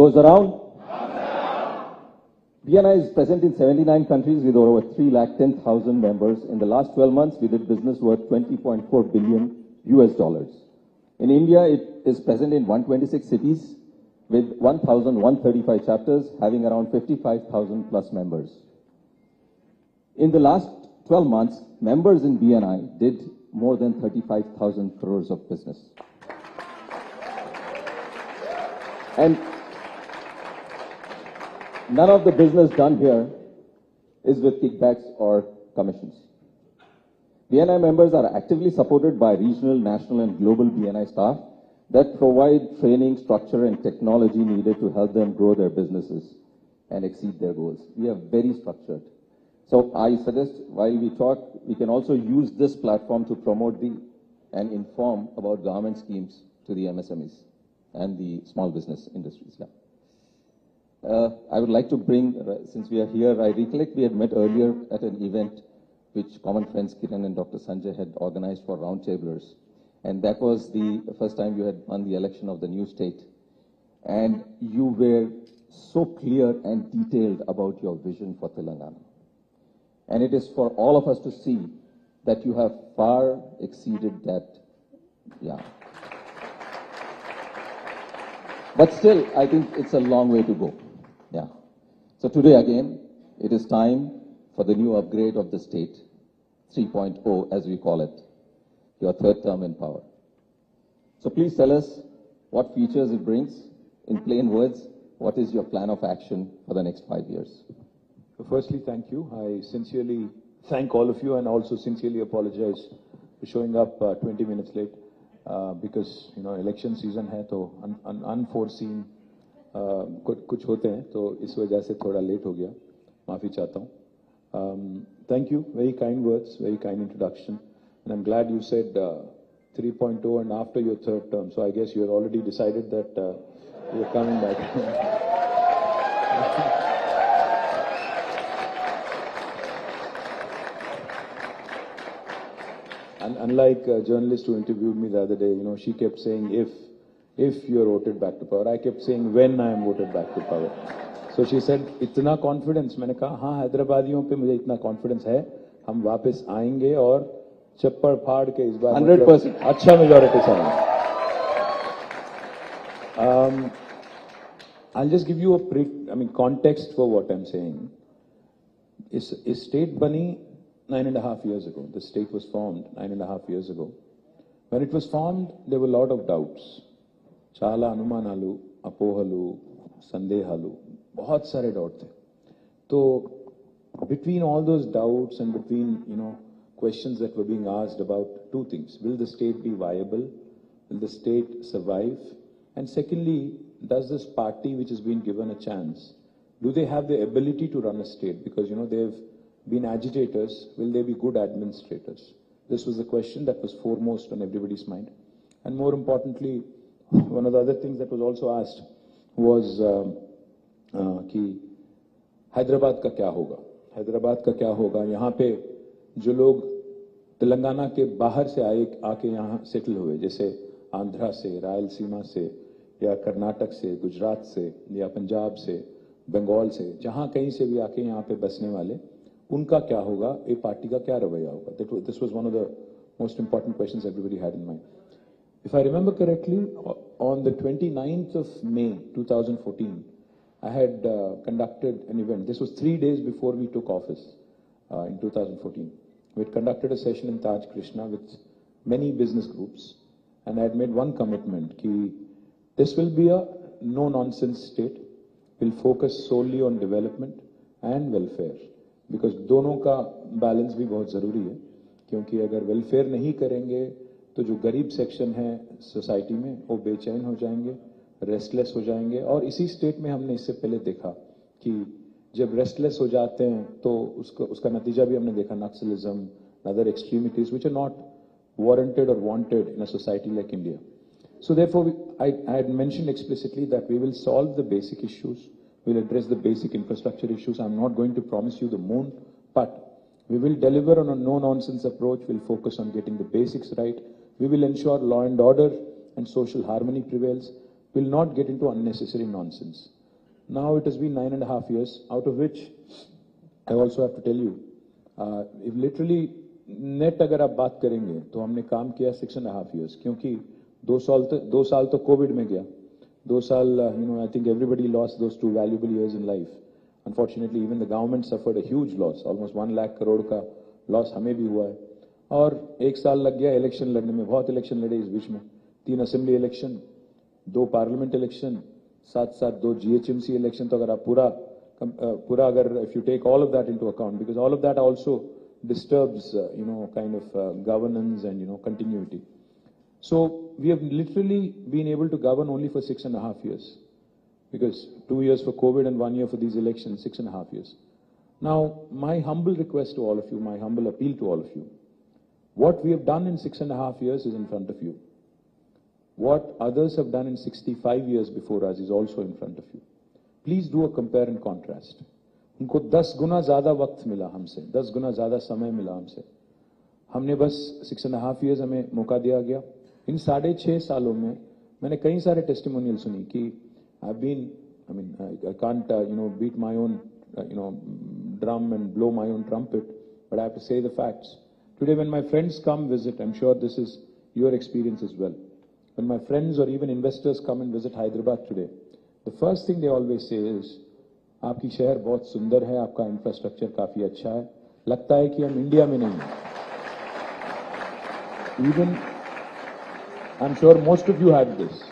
goes around? BNI is present in 79 countries with over 310,000 members. In the last 12 months, we did business worth $20.4 billion US. In India, it is present in 126 cities with 1,135 chapters, having around 55,000 plus members. In the last 12 months, members in BNI did more than 35,000 crores of business. And none of the business done here is with kickbacks or commissions. BNI members are actively supported by regional, national, and global BNI staff that provide training, structure, and technology needed to help them grow their businesses and exceed their goals. We are very structured. So I suggest while we talk, we can also use this platform to promote and inform about government schemes to the MSMEs and the small business industries. Yeah. I would like to bring, since we are here, I recollect we had met earlier at an event which common friends Kiran and Dr. Sanjay had organized for roundtablers. And that was the first time you had won the election of the new state. And you were so clear and detailed about your vision for Telangana. And it is for all of us to see that you have far exceeded that. Yeah. But still, I think it's a long way to go. Yeah. So today again, it is time for the new upgrade of the state, 3.0 as we call it, your third term in power. So please tell us what features it brings. In plain words, what is your plan of action for the next 5 years? So firstly, thank you. I sincerely thank all of you and also sincerely apologize for showing up 20 minutes late because, you know, election season hai, to unforeseen कुछ होते हैं, तो इस वजह से थोड़ा late हो गया, माफ़ी चाहता हूँ. Thank you, very kind words, very kind introduction, and I'm glad you said 3.0 and after your third term, so I guess you had already decided that you're coming back. And unlike a journalist who interviewed me the other day, you know, she kept saying if you're voted back to power. I kept saying when I am voted back to power. So she said, इतना confidence. मैंने कहा हाँ, हैदराबादियों पे मुझे इतना confidence है, हम वापस आएंगे और चप्पड़ फाड़ के इस बार 100% अच्छा majority से आएंगे. I'll just give you a context for what I'm saying. Is state bani 9.5 years ago. The state was formed 9.5 years ago. When it was formed, there were a lot of doubts. చాలా అనుమానాలు, అపోహలు, సందేహాలు, बहुत सारे doubt थे. तो between all those doubts and between, you know, questions that were being asked about two things: will the state be viable? Will the state survive? And secondly, does this party which has been given a chance, do they have the ability to run a state? Because, you know, they've been agitators. Will they be good administrators? This was the question that was foremost on everybody's mind. And more importantly, one of the other things that was also asked was कि हैदराबाद का क्या होगा? हैदराबाद का क्या होगा? यहाँ पे जो लोग तेलंगाना के बाहर से आके यहाँ सेटल हुए, जैसे आंध्रा से, रायलसीमा से, या कर्नाटक से, गुजरात से, या पंजाब से, बंगाल से, जहाँ कहीं से भी आके यहाँ पे बसने वाले, उनका क्या होगा? ये पार्टी का क्या रवैया होगा? This was one of the most important questions everybody had in mind. If I remember correctly, on the 29th of May 2014, I had conducted an event. This was 3 days before we took office in 2014. We had conducted a session in Taj Krishna with many business groups, and I had made one commitment that this will be a no-nonsense state. We'll focus solely on development and welfare, because दोनों का balance भी बहुत ज़रूरी है, क्योंकि अगर welfare नहीं करेंगे तो जो गरीब सेक्शन है सोसाइटी में वो बेचैन हो जाएंगे, रेस्टलेस हो जाएंगे. और इसी स्टेट में हमने इससे पहले देखा कि जब रेस्टलेस हो जाते हैं तो उसका नतीजा भी हमने देखा, Naxalism, other extremities which are not warranted और wanted in a society like India. So therefore, I had mentioned explicitly that we will solve the basic issues, we'll address the basic infrastructure issues. I'm not going to promise you the moon, but we will deliver on a no-nonsense approach. We'll focus on getting the basics right. We will ensure law and order and social harmony prevails. will not get into unnecessary nonsense. Now it has been 9.5 years, out of which I also have to tell you, if literally net अगर आप बात करेंगे तो हमने काम किया 6.5 years, क्योंकि 2 साल तो कोविड में गया, 2 साल I think everybody lost those 2 valuable years in life. Unfortunately, even the government suffered a huge loss, almost 1 lakh crore का loss हमें भी हुआ है. और 1 साल लग गया इलेक्शन लड़ने में, बहुत इलेक्शन लड़े इस बीच में, 3 असेंबली इलेक्शन, 2 पार्लियामेंट इलेक्शन, साथ 2 GHMC इलेक्शन. तो अगर आप पूरा अगर if you take all of that into account, because all of that also disturbs kind of governance and continuity. So we have literally been able to govern only for 6.5 years, because 2 years for COVID and 1 year for these elections, 6.5 years. Now, my humble request to all of you, my humble appeal to all of you, what we have done in 6.5 years is in front of you. What others have done in 65 years before us is also in front of you. Please do a compare and contrast. उनको 10 गुना ज़्यादा वक्त मिला हमसे, 10 गुना ज़्यादा समय मिला हमसे. हमने बस 6.5 years हमें मौका दिया गया. इन 6.5 सालों में मैंने कई सारे टेस्टिमोनियल सुनी कि I can't beat my own drum and blow my own trumpet, but I have to say the facts. Today when my friends come visit, I'm sure this is your experience as well. When my friends or even investors come and visit Hyderabad today, the first thing they always say is, आपकी शहर बहुत सुंदर है, आपका infrastructure काफी अच्छा है, लगता है कि हम इंडिया में नहीं हैं. Even, I'm sure most of you have this.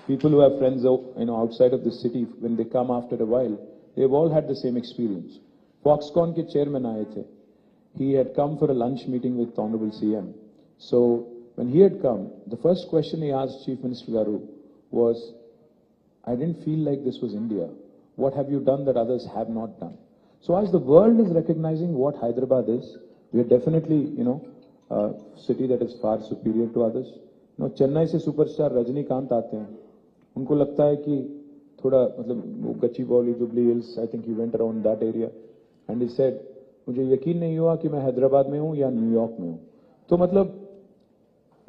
People who have friends outside of the city, when they come after a while, they've all had the same experience. Foxconn के chairman आए थे. He had come for a lunch meeting with Honorable CM. So when he had come, the first question he asked Chief Minister Garu was, I didn't feel like this was India. What have you done that others have not done? So as the world is recognizing what Hyderabad is, we are definitely, a city that is far superior to others. Chennai से superstar Rajinikanth आते हैं, उनको लगता है कि थोड़ा मतलब Gachibowli, jubilee hills, I think he went around that area and he said, मुझे यकीन नहीं हुआ कि मैं हैदराबाद में हूँ या न्यूयॉर्क में हूँ. तो मतलब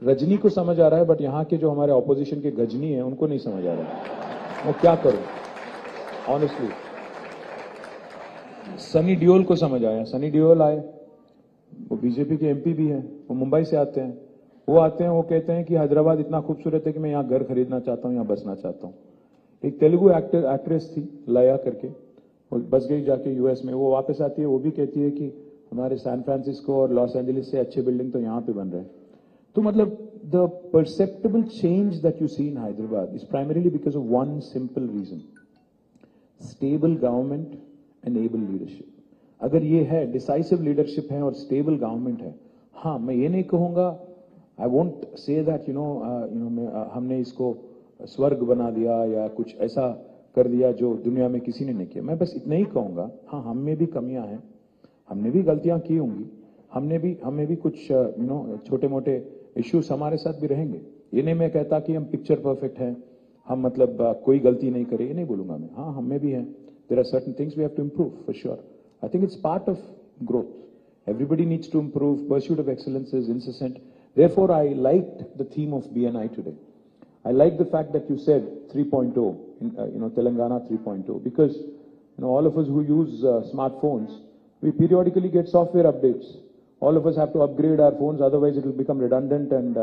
रजनी को समझ आ रहा है, बट यहाँ के जो हमारे ऑपोजिशन के गजनी हैं उनको नहीं समझ आ रहा है. वो क्या करूं? ऑनेस्टली सनी डियोल को समझ आया. सनी डियोल आए, वो बीजेपी के एमपी भी हैं, वो मुंबई से आते हैं. वो आते हैं, वो कहते हैं कि हैदराबाद इतना खूबसूरत है कि मैं यहाँ घर खरीदना चाहता हूँ, यहाँ बसना चाहता हूँ. एक तेलुगु एक्ट्रेस थी लया करके, वो बस गई जाके यूएस में. वो वापस आती है, वो भी कहती है कि हमारे सैन फ्रांसिस्को और लॉस एंजलिस से अच्छे बिल्डिंग तो यहाँ पे बन रहे हैं. तो मतलब the perceptible change that you see in Hyderabad is primarily because of one simple reason: stable government and able leadership. अगर ये है, decisive leadership है और stable government है, हाँ मैं ये नहीं कहूँगा, I won't say that हमने इसको स्वर्ग बना दिया या कुछ ऐसा कर दिया जो दुनिया में किसी ने नहीं किया. मैं बस इतना ही कहूँगा, हाँ हम में भी कमियां हैं, हमने भी गलतियां की होंगी, हमें भी कुछ छोटे मोटे इश्यूज हमारे साथ भी रहेंगे. ये नहीं मैं कहता कि हम पिक्चर परफेक्ट हैं, हम मतलब कोई गलती नहीं करे, ये नहीं बोलूंगा मैं. हाँ हमें भी है. There are certain things we have to improve for sure. I think it's part of growth. Everybody needs to improve. Pursuit of excellence is incessant. Therefore, I liked the theme of BNI today. I like the fact that you said 3.0, Telangana 3.0, because all of us who use smartphones, we periodically get software updates. All of us have to upgrade our phones, otherwise it will become redundant and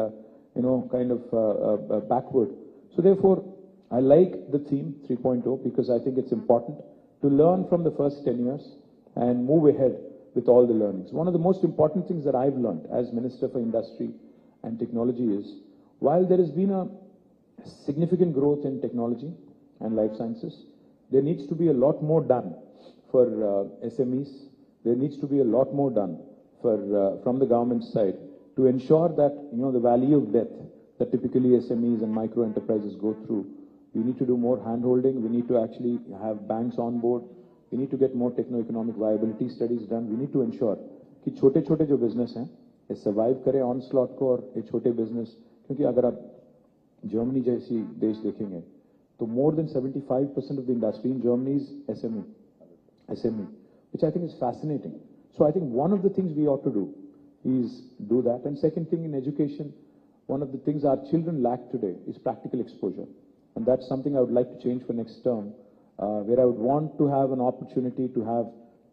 kind of backward. So therefore, I like the theme 3.0 because I think it's important to learn from the first 10 years and move ahead with all the learnings. One of the most important things that I've learned as Minister for Industry and Technology is, while there has been a significant growth in technology and life sciences, there needs to be a lot more done for SMEs. There needs to be a lot more done for from the government side to ensure that the valley of death that typically SMEs and micro enterprises go through. We need to do more hand-holding. We need to actually have banks on board. We need to get more techno-economic viability studies done. We need to ensure कि छोटे-छोटे जो business हैं, ये survive करें onslaught को, और ये छोटे business, क्योंकि अगर आप जर्मनी जैसी देश देखेंगे, तो more than 75% of the industry in Germany is SME, which I think is fascinating. So I think one of the things we ought to do is do that. And second thing, in education, one of the things our children lack today is practical exposure. And that's something I would like to change for next term, where I would want to have an opportunity to have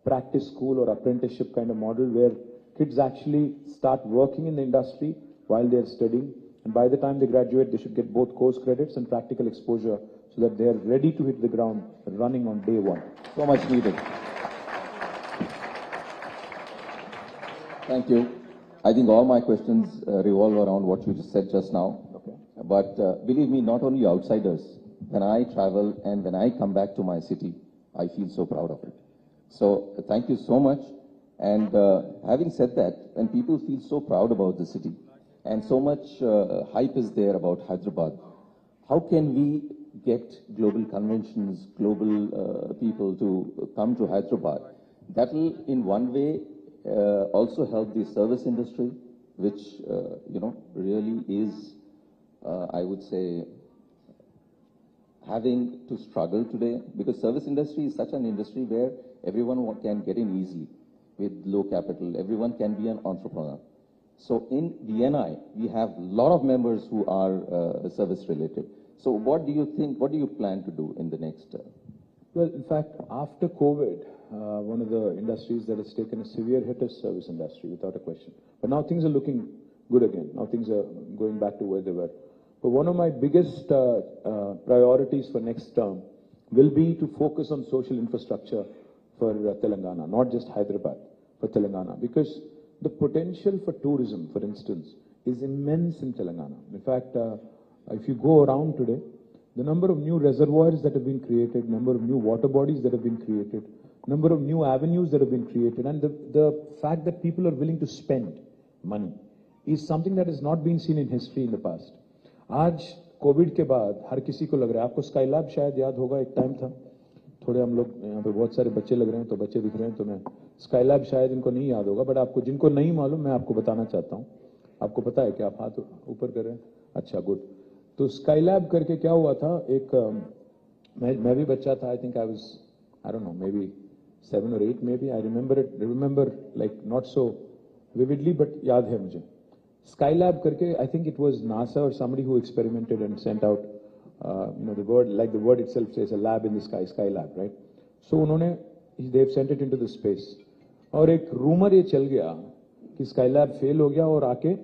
practice school or apprenticeship kind of model where kids actually start working in the industry while they're studying. And by the time they graduate, they should get both course credits and practical exposure so that they're ready to hit the ground running on day one. So much needed. Thank you. I think all my questions revolve around what you just said just now. Okay. But believe me, not only outsiders, when I travel and when I come back to my city, I feel so proud of it. So thank you so much. And having said that, when people feel so proud about the city and so much hype is there about Hyderabad, how can we get global conventions, global people to come to Hyderabad? That will in one way also help the service industry, which, really is, I would say, having to struggle today, because service industry is such an industry where everyone can get in easily with low capital. Everyone can be an entrepreneur. So in BNI, we have a lot of members who are service related. So what do you think, what do you plan to do in the next? Well, in fact, after COVID, one of the industries that has taken a severe hit is service industry, without a question. But now things are looking good again. Now things are going back to where they were. But one of my biggest priorities for next term will be to focus on social infrastructure for Telangana, not just Hyderabad, for Telangana. Because the potential for tourism, for instance, is immense in Telangana. In fact, if you go around today, the number of new reservoirs that have been created, number of new water bodies that have been created, number of new avenues that have been created, and the fact that people are willing to spend money is something that has not been seen in history in the past. आज Covid के बाद हर किसी को लग रहा है, आपको Skylab शायद याद होगा, एक टाइम था, थोड़े हम लोग यहाँ पे बहुत सारे बच्चे लग रहे हैं, तो बच्चे दिख रहे हैं, तो मैं स्काईलैब शायद इनको नहीं याद होगा, बट आपको जिनको नहीं मालूम मैं आपको बताना चाहता हूँ. आपको पता है कि आप हाथ ऊपर कर रहे हैं? अच्छा, गुड. तो स्काईलैब करके क्या हुआ था, एक मैं भी बच्चा था, I think I don't know, may be 7 or 8 maybe, I remember like not so vividly, but याद है मुझे. Skylab करके, I think it was NASA or somebody who experimented and sent out, the word, like the word itself says, a lab in the sky, Skylab, right? So they've sent it into the space. और एक rumor ये चल गया कि Skylab fail हो गया और आके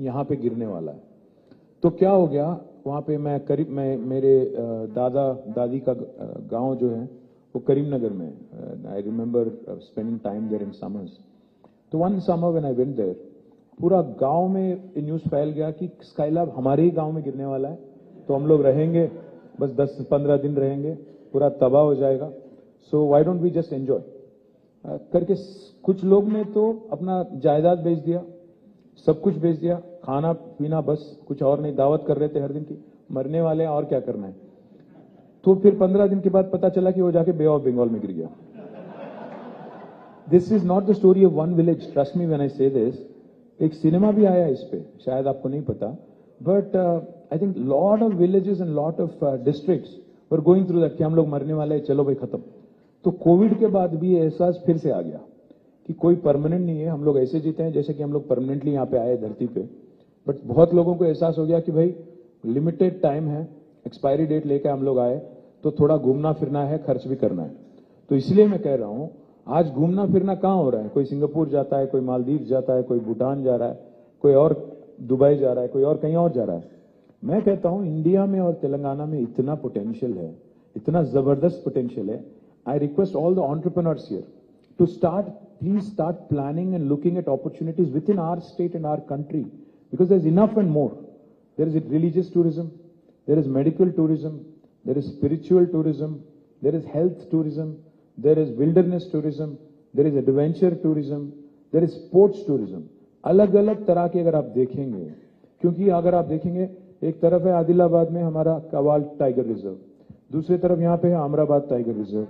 यहाँ पे गिरने वाला है. तो क्या हो गया, वहाँ पे मैं मेरे दादा दादी का गांव जो है वो करीमनगर में. I remember spending time there in summers. तो one summer when I went there, पूरा गांव में न्यूज फैल गया कि स्काईलैब हमारे ही गांव में गिरने वाला है, तो हम लोग रहेंगे बस 10-15 दिन रहेंगे, पूरा तबाह हो जाएगा. So why don't we just enjoy करके कुछ लोग ने तो अपना जायदाद बेच दिया, सब कुछ बेच दिया, खाना पीना बस, कुछ और नहीं. दावत कर रहे थे हर दिन की, मरने वाले हैं और क्या करना है. तो फिर 15 दिन के बाद पता चला कि वो जाके बे ऑफ बंगाल में गिर गया. This is not the story of one village, trust me when I से दिस. एक सिनेमा भी आया इस पे, शायद आपको नहीं पता, but I think lot of villages and lot of districts were going through that कि हम लोग मरने वाले हैं, चलो भाई खत्म. तो कोविड के बाद भी एहसास फिर से आ गया कि कोई परमानेंट नहीं है, हम लोग ऐसे जीते हैं जैसे कि हम लोग परमानेंटली यहाँ पे आए धरती पे. बट बहुत लोगों को एहसास हो गया कि भाई लिमिटेड टाइम है, एक्सपायरी डेट लेके हम लोग आए, तो थोड़ा घूमना फिरना है, खर्च भी करना है. तो इसलिए मैं कह रहा हूं, आज घूमना फिरना कहाँ हो रहा है, कोई सिंगापुर जाता है, कोई मालदीव जाता है, कोई भूटान जा रहा है, कोई और दुबई जा रहा है, कोई और कहीं और जा रहा है. मैं कहता हूं इंडिया में और तेलंगाना में इतना पोटेंशियल है, इतना जबरदस्त पोटेंशियल है. I request all the entrepreneurs here to please start planning and looking at opportunities within our state and our country, because there is enough and more. There is religious tourism, there is medical tourism, there is spiritual tourism, there is health tourism, there is wilderness tourism, there is adventure tourism, there is sports tourism. अलग अलग तरह के अगर आप देखेंगे, क्योंकि अगर आप देखेंगे एक तरफ है आदिलाबाद में हमारा कवाल टाइगर रिजर्व, दूसरी तरफ यहाँ पे है अमराबाद टाइगर रिजर्व,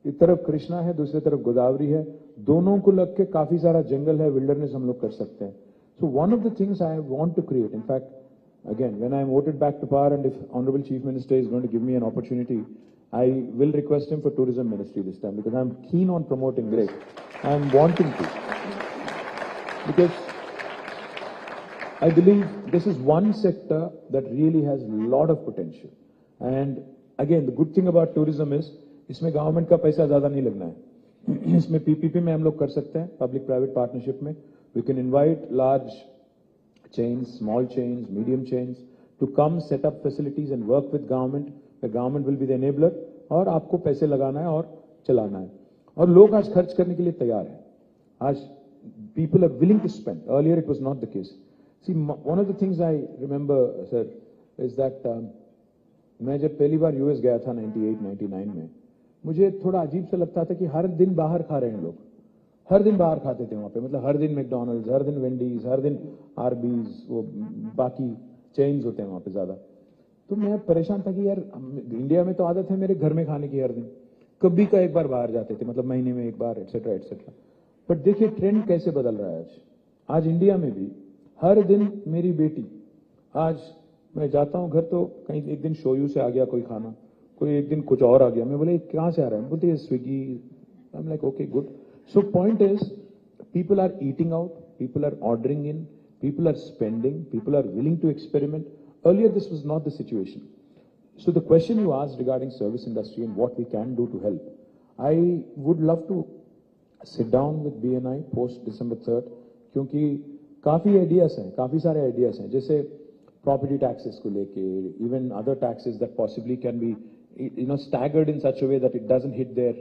एक तरफ कृष्णा है, दूसरी तरफ गोदावरी है, दोनों को लग के काफी सारा जंगल है, विल्डरनेस हम लोग कर सकते हैं. So one of the things I want to create, in fact, again, when I am voted back to power and if Honorable Chief Minister is going to give me an opportunity, I will request him for tourism ministry this time, because I'm keen on promoting this. I'm wanting to, because I believe this is one sector that really has a lot of potential. And again, the good thing about tourism is इसमें government का पैसा ज्यादा नहीं लगना है. इसमें PPP में हम लोग कर सकते हैं, पब्लिक प्राइवेट पार्टनरशिप में. We can invite large chains, small chains, medium chains to come set up facilities and work with government. The government will be the enabler और आपको पैसे लगाना है और चलाना है. और लोग आज खर्च करने के लिए तैयार हैं. आज people are willing to spend. Earlier it was not the case. See, one of the things I remember, sir, is that मैं जब पहली बार US गया था 98-99 में, मुझे थोड़ा अजीब सा लगता था कि हर दिन बाहर खा रहे हैं लोग. हर दिन बाहर खाते थे वहां पे, मतलब हर दिन मैकडॉनल्ड्स, हर दिन वेंडीज, हर दिन आरबीज, वो बाकी चेन्स होते हैं वहां पे ज्यादा. तो मैं परेशान था कि यार इंडिया में तो आदत है मेरे घर में खाने की, हर दिन कभी का एक बार बाहर जाते थे, मतलब महीने में एक बार, एटसेट्रा एटसेट्रा. बट देखिए ट्रेंड कैसे बदल रहा है आज. आज इंडिया में भी हर दिन मेरी बेटी, आज मैं जाता हूं घर तो कहीं एक दिन शोयू से आ गया कोई खाना, कोई एक दिन कुछ और आ गया. मैं बोले कहां से आ रहा है, बोलते है Swiggy. I am like okay good. So point is, people are eating out, people are ordering in, people are spending, people are willing to experiment. Earlier, this was not the situation. So the question you asked regarding service industry and what we can do to help, I would love to sit down with BNI post December 3rd, क्योंकि काफी ideas हैं, काफी सारे ideas हैं, जैसे property taxes को लेके, even other taxes that possibly can be, staggered in such a way that it doesn't hit their,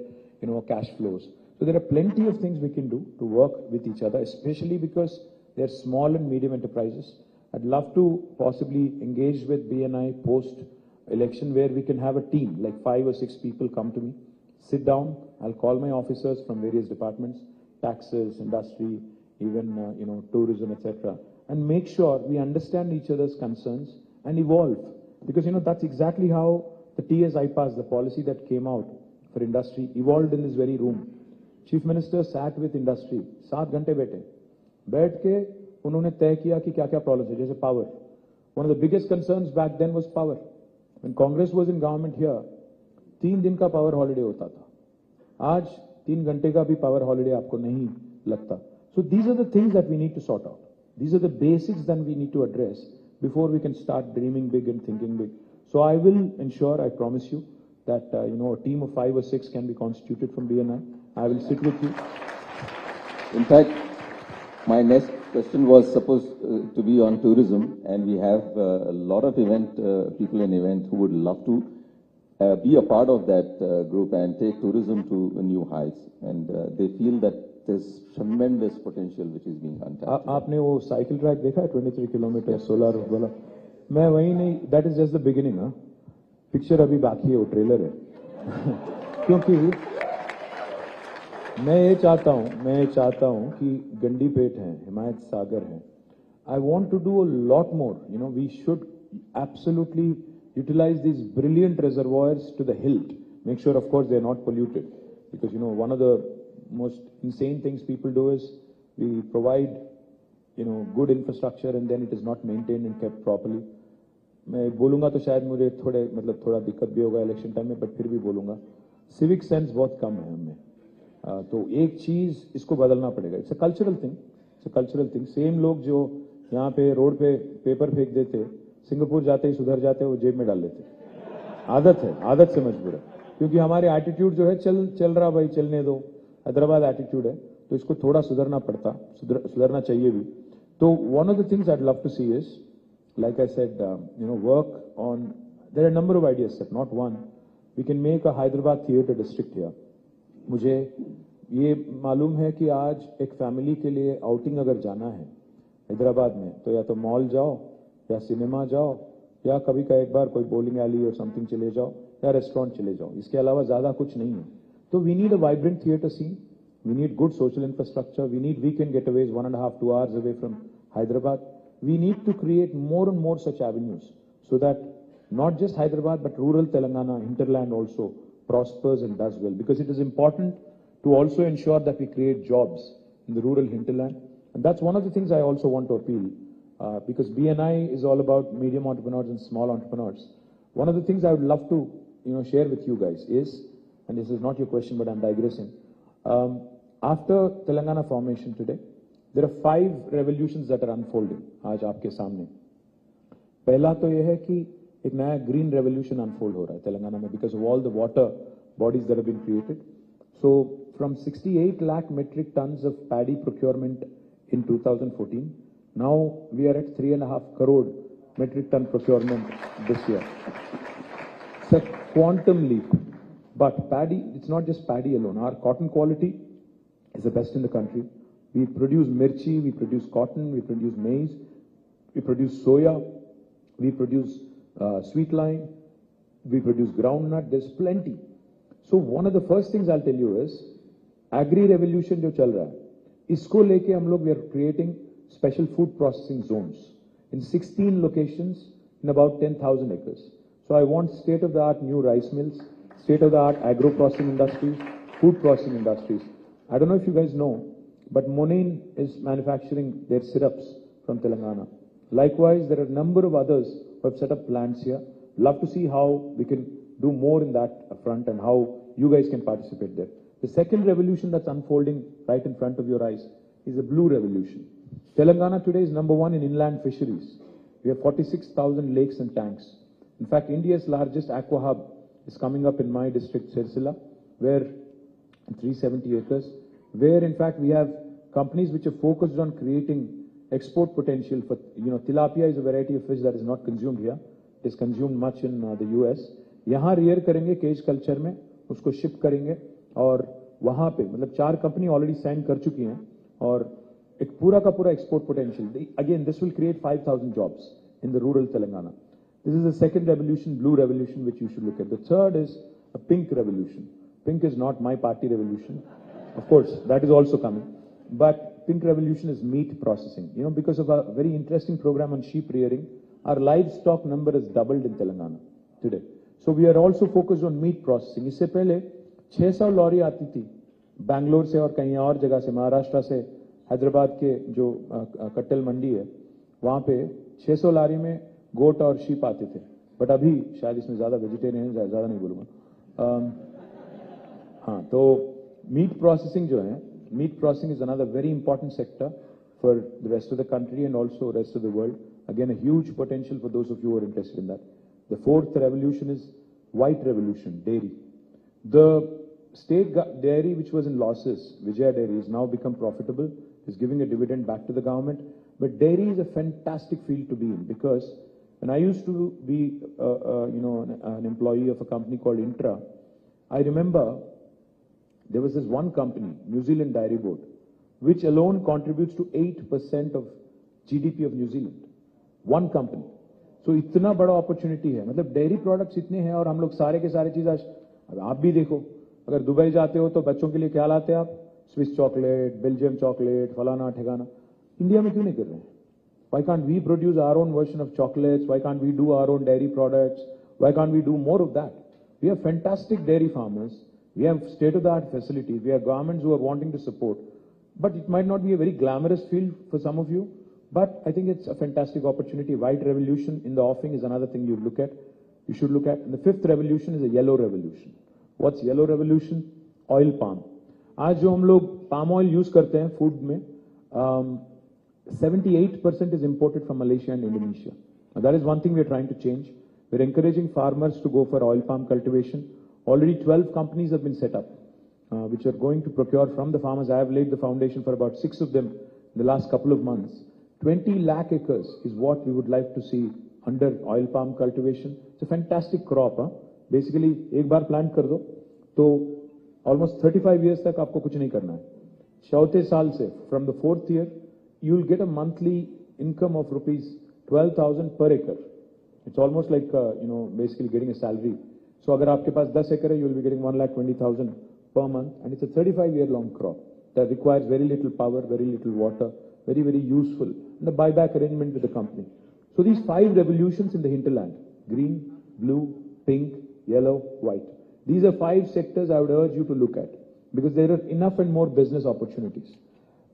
cash flows. So there are plenty of things we can do to work with each other, especially because they're small and medium enterprises. I'd love to possibly engage with BNI post-election where we can have a team, like 5 or 6 people come to me, sit down, I'll call my officers from various departments, taxes, industry, even, tourism, etc., and make sure we understand each other's concerns and evolve. Because, that's exactly how the TS-IPAS, the policy that came out for industry, evolved in this very room. Chief minister sat with industry, 7 घंटे बैठ के उन्होंने तय किया कि क्या क्या problem है. जैसे power, one of the biggest concerns back then was power. When Congress was in government here, 3 दिन का पावर हॉलिडे होता था. आज 3 घंटे का भी पावर हॉलिडे आपको नहीं लगता. So these are the things that we need to sort out. These are the basics that we need to address before we can start dreaming big and thinking big. So I will ensure, I promise you that a team of 5 or 6 can be constituted from BNI. I will sit with you. In fact, my next question was supposed to be on tourism, and we have a lot of people in event who would love to be a part of that group and take tourism to new heights. And they feel that there's tremendous potential which is being untapped. आपने वो cycle track देखा है 23 kilometre solar वाला? मैं वही नहीं, that is just the beginning. Picture अभी बाकी है, वो ट्रेलर है. क्योंकि मैं ये चाहता हूं कि गंडीपेट है, हिमायत सागर है. I want to do a lot more. We should absolutely utilise this brilliant reservoirs to the hilt. Make sure of course they are not polluted, because one of the most insane things people do is we provide good infrastructure and then it is not maintained and kept properly. मैं बोलूंगा तो शायद मुझे थोड़ा दिक्कत भी होगा election time में, बट फिर भी बोलूंगा. सिविक सेंस बहुत कम है हमें. तो एक चीज इसको बदलना पड़ेगा. It's a cultural thing. Same लोग जो यहाँ पे रोड पे पेपर फेंक देते, सिंगापुर जाते ही सुधर जाते, वो जेब में डाल लेते. आदत से मजबूर है, क्योंकि हमारे एटीट्यूड जो है चल रहा भाई, चलने दो, हैदराबाद एटीट्यूड है. तो इसको थोड़ा सुधरना चाहिए भी. तो one of the things I would love to see is, like I said, work on, there are a number of ideas, sir, not one. We can make a Hyderabad theatre district here. मुझे ये मालूम है कि आज एक family के लिए outing अगर जाना है हैदराबाद में, तो या तो मॉल जाओ, या सिनेमा जाओ, या कभी का एक बार कोई बोलिंग एली और समथिंग चले जाओ, या रेस्टोरेंट चले जाओ. इसके अलावा ज्यादा कुछ नहीं है. तो we need a vibrant theatre scene, we need good social infrastructure, we need weekend getaways 1.5-2 hours away from Hyderabad. We need to create more and more such avenues so that not just Hyderabad but rural Telangana, hinterland also prospers and does well, because it is important to also ensure that we create jobs in the rural hinterland. And that's one of the things I also want to appeal, because BNI is all about medium entrepreneurs and small entrepreneurs. One of the things I would love to share with you guys is, and this is not your question but I'm digressing, after Telangana formation today, there are 5 revolutions that are unfolding आज आपके सामने. पहला तो यह है कि एक नया ग्रीन रेवोल्यूशन अनफोल्ड हो रहा है तेलंगाना में because of all the water bodies that have been created. So from 68 lakh metric tons of paddy procurement in 2014, now we are at 3.5 crore metric ton procurement this year. It's a quantum leap. But paddy, it's not just paddy alone. Our cotton quality is the best in the country. We produce mirchi, we produce cotton, we produce maize, we produce soya, we produce sweet lime, we produce groundnut. There's plenty. So one of the first things I'll tell you is agri revolution जो चल रहा है, इसको लेके हम लोग we are creating special food processing zones in 16 locations in about 10,000 acres. So I want state of the art new rice mills, state of the art agro processing industries, food processing industries. I don't know if you guys know, but Monain is manufacturing their syrups from Telangana. Likewise, there are a number of others who have set up plants here. Love to see how we can do more in that front and how you guys can participate there. The second revolution that's unfolding right in front of your eyes is the blue revolution. Telangana today is number one in inland fisheries. We have 46,000 lakes and tanks. In fact, India's largest aqua hub is coming up in my district, Sirsila, where 370 acres, where in fact we have companies which are focused on creating export potential for, tilapia is a variety of fish that is not consumed here. It is consumed much in the US. यहाँ rear करेंगे cage culture में, उसको ship करेंगे और वहाँ पे मतलब 4 company already sign कर चुकी हैं और एक पूरा का पूरा export potential. Again this will create 5,000 jobs in the rural Telangana. This is the second revolution, blue revolution, which you should look at. The third is a pink revolution. Pink is not my party revolution. Of course, that is also coming. But pink revolution is meat processing. Because of a very interesting program on sheep rearing, our livestock number has doubled in Telangana today. So we are also focused on meat processing. इससे पहले 600 lorry आती थी बैंगलोर से और कहीं और जगह से, महाराष्ट्र से, हैदराबाद के जो कट्टल मंडी है वहाँ पे 600 लॉरी में गोट और शीप आते थे. बट अभी शायद इसमें ज़्यादा वेजिटेरियन, ज़्यादा नहीं बोलूँगा. हाँ, तो मीट प्रोसेसिंग जो है, meat processing is another very important sector for the rest of the country and also rest of the world. Again, a huge potential for those of you who are interested in that. The fourth revolution is white revolution, dairy. The state dairy which was in losses, Vijaya Dairy, has now become profitable, is giving a dividend back to the government. But dairy is a fantastic field to be in, because when I used to be, an employee of a company called Intra, I remember there was this one company, New Zealand Dairy Board, which alone contributes to 8% of GDP of New Zealand. One company. So इतना बड़ा opportunity है, मतलब dairy products इतने हैं और हम लोग सारे के सारे चीज आज, आप भी देखो, अगर दुबई जाते हो तो बच्चों के लिए क्या लाते हैं आप? स्विस चॉकलेट, बेल्जियम चॉकलेट, फलाना ठिकाना. इंडिया में क्यों नहीं कर रहे हैं? Why can't we produce our own version of chocolates? Why can't we do our own dairy products? Why can't we do more of that? We have fantastic dairy farmers. We have state-of-the-art facilities. We have governments who are wanting to support. But it might not be a very glamorous field for some of you. But I think it's a fantastic opportunity. White revolution in the offing is another thing you look at. You should look at. And the fifth revolution is a yellow revolution. What's yellow revolution? Oil palm. आज जो हम लोग palm oil use करते हैं food में, 78% is imported from Malaysia and Indonesia. Now that is one thing we are trying to change. We're encouraging farmers to go for oil palm cultivation. Already 12 companies have been set up, which are going to procure from the farmers. I have laid the foundation for about 6 of them in the last couple of months. 20 lakh acres is what we would like to see under oil palm cultivation. It's a fantastic crop. Basically, एक बार plant कर दो, तो almost 35 years तक आपको कुछ नहीं करना है. चौथे साल से, from the 4th year, you will get a monthly income of rupees 12,000 per acre. It's almost like, basically getting a salary. So अगर आपके पास 10 acre है, you will be getting 1,20,000 per month, and it's a 35-year-long crop that requires very little power, very little water, very, very useful, and the buyback arrangement with the company. So these 5 revolutions in the hinterland: green, blue, pink, yellow, white. These are 5 sectors I would urge you to look at, because there are enough and more business opportunities.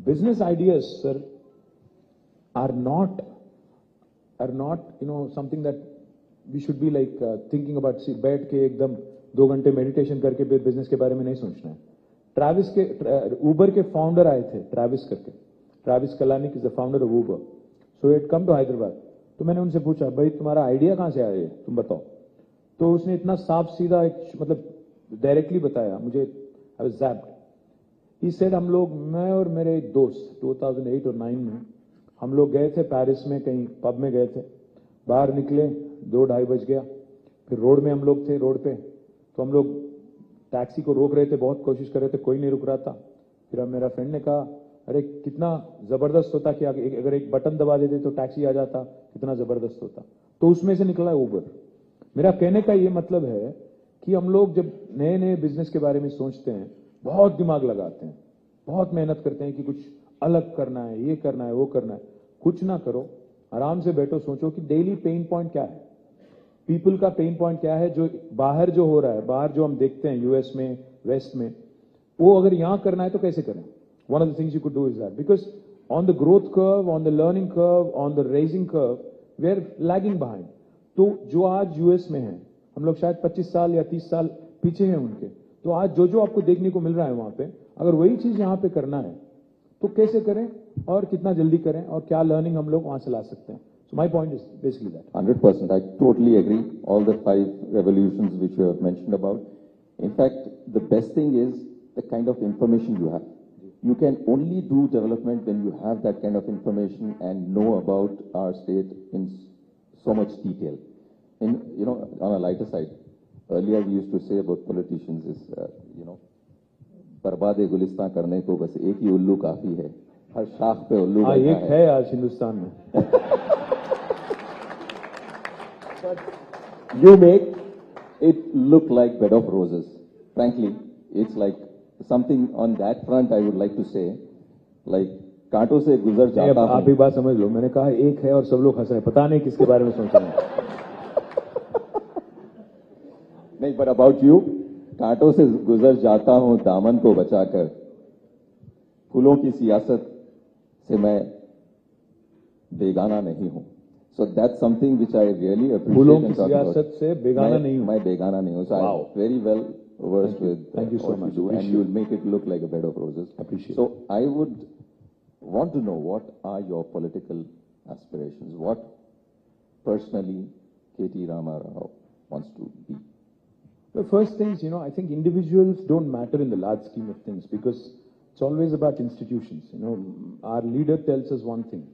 Business ideas, sir, are not something that we should be like thinking about. बैठ के एकदम 2 घंटे meditation करके business के बारे में नहीं सोचना है. ट्रैविस के उबर के फाउंडर आए थे, ट्रैविस करके. Travis Kalanick is the founder of Uber. So he had come to Hyderabad. तो मैंने उनसे पूछा, भाई तुम्हारा आइडिया कहाँ से आया, तुम बताओ। तो उसने इतना साफ सीधा मतलब डायरेक्टली बताया मुझे, आई वाज ज़ैप्ड। ही सेड हम लोग, मैं और मेरे एक दोस्त 2008 और 9 में हम लोग गए थे पेरिस में, कहीं पब में गए थे, बाहर निकले 2-2:30 बज गया, फिर रोड में हम लोग थे, रोड पे तो हम लोग टैक्सी को रोक रहे थे, बहुत कोशिश कर रहे थे, कोई नहीं रुक रहा था। फिर अब मेरा फ्रेंड ने कहा, अरे कितना ज़बरदस्त होता कि अगर एक बटन दबा देते तो टैक्सी आ जाता, कितना ज़बरदस्त होता। तो उसमें से निकला ऊबर। मेरा कहने का ये मतलब है कि हम लोग जब नए नए बिजनेस के बारे में सोचते हैं, बहुत दिमाग लगाते हैं, बहुत मेहनत करते हैं कि कुछ अलग करना है, ये करना है, वो करना है। कुछ ना करो, आराम से बैठो, सोचो कि डेली पेन पॉइंट क्या है, पीपल का पेन पॉइंट क्या है, जो बाहर जो हो रहा है, बाहर जो हम देखते हैं यूएस में, वेस्ट में, वो अगर यहां करना है तो कैसे करें। One of the things you could do is that, because on the growth curve, on the learning curve, on the raising curve, we are lagging behind. तो जो आज यूएस में है, हम लोग शायद 25 साल या 30 साल पीछे हैं उनके। तो आज जो जो आपको देखने को मिल रहा है वहां पे, अगर वही चीज यहां पे करना है तो कैसे करें और कितना जल्दी करें और क्या लर्निंग हम लोग वहां से ला सकते हैं। So my point is basically that. 100%. I totally agree. All the 5 revolutions which you have mentioned about. In fact, the best thing is the kind of information you have. You can only do development when you have that kind of information and know about our state in so much detail. And, you know, on a lighter side, earlier we used to say about politicians is, बर्बाद गुलिस्तान करने को बस एक ही उल्लू काफी है, हर शाख पे उल्लू बैठा एक है आज हिंदुस्तान में। You make it look like bed of roses. Frankly, it's like something on that front I would like to say, like कांटों से गुजर जाता हूं। आप एक बात समझ लो, मैंने कहा एक है और सब लोग हंस रहे हैं, पता नहीं किसके बारे में सोच रहे हैं। नहीं, but about you, कांटों से गुजर जाता हूं दामन को बचाकर, फूलों की सियासत से मैं बेगाना नहीं हूं। So that's something which I really appreciate. फूलों की सियासत से बेगाना नहीं हूं। मैं बेगाना नहीं हूं। So wow. I'm very well versed with Thank you so much. you do, and you'll make it look like a bed of roses. Appreciate. So I would want to know, what are your political aspirations? What personally KT Rama Rao wants to be? The first things, I think individuals don't matter in the large scheme of things, because it's always about institutions. Our leader tells us one thing.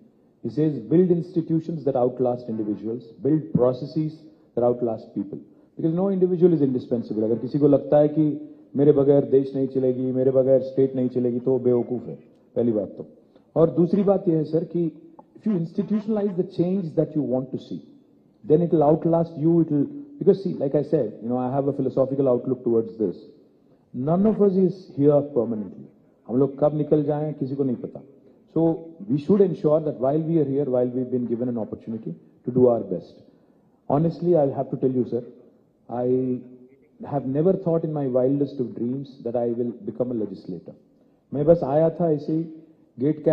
He says, build institutions that outlast individuals, build processes that outlast people. Because no individual is indispensable. अगर किसी को लगता है कि मेरे बगैर देश नहीं चलेगी, मेरे बगैर स्टेट नहीं चलेगी, तो वो बेवकूफ है, पहली बात तो। और दूसरी बात यह है सर कि if you institutionalize the change that you want to see, then it will outlast you. It will, because see, like I said, I have a philosophical outlook towards this. None of us is here permanently. हम लोग कब निकल जाएं किसी को नहीं पता. So we should ensure that while we are here, while we've been given an opportunity, to do our best. Honestly, I'll have to tell you, sir, I have never thought in my wildest of dreams that I will become a legislator. मैं बस आया था ऐसे ही, gate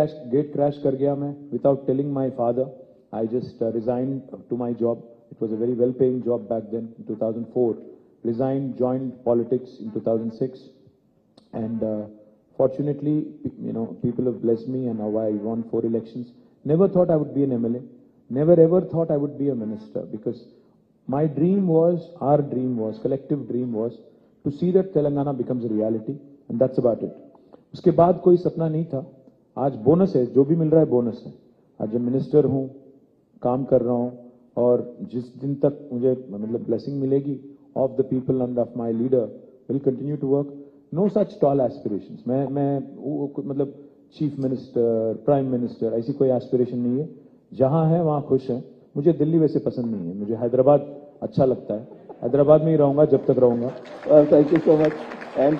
crash कर गया मैं, without telling my father. I just resigned to my job. It was a very well-paying job back then, in 2004. Resigned, joined politics in 2006, and fortunately, people have blessed me, and now I won 4 elections. Never thought I would be an MLA. Never ever thought I would be a minister, because my dream was, our dream was, collective dream was, to see that Telangana becomes a reality, and that's about it. उसके बाद कोई सपना नहीं था. आज bonus है, जो भी मिल रहा है बोनस है. आज जब मिनिस्टर हूँ, काम कर रहा हूँ, और जिस दिन तक मुझे मतलब ब्लेसिंग मिलेगी of the people and of my leader, will continue to work. No such tall aspirations. मैं मतलब चीफ मिनिस्टर, प्राइम मिनिस्टर, ऐसी कोई एस्पिरेशन नहीं है. जहां है वहां खुश है. मुझे दिल्ली वैसे पसंद नहीं है, मुझे हैदराबाद अच्छा लगता है. हैदराबाद में ही रहूंगा जब तक रहूंगा. Thank you so much. And